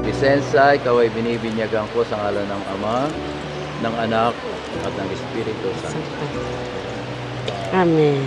Vicenza, ikaw ay binibinyagan ko sa ngalan ng Ama, ng Anak, at ng Espiritu Santo. Amen.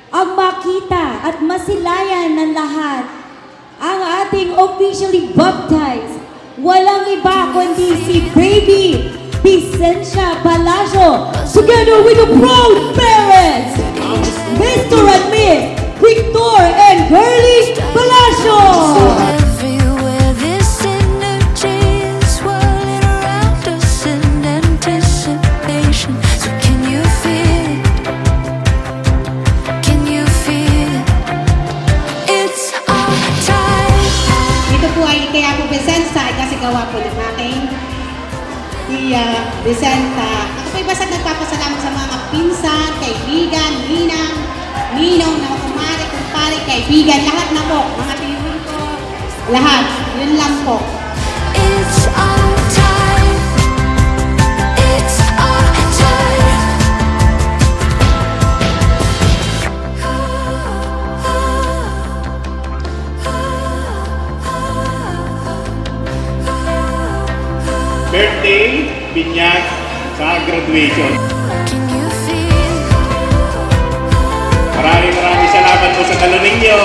Ang makita at masilayan ng lahat, ang ating officially baptized, walang iba kundi si Baby Vicencia Palacio, together with the proud parents, Mr. and Miss Victor and Girlie Palacio. Kaya po Vicenza ay kasi gawa po ng aking Vicenta. Ako po'y basag nagpapasalamat sa mga pinsan, kaibigan, ninong, na kumare, kaibigan, lahat na po, mga tinuloy ko, lahat, yun lang po. It's our time. It's our time. Birthday, binyag, sa graduation. Maraming salamat po sa talon ninyo.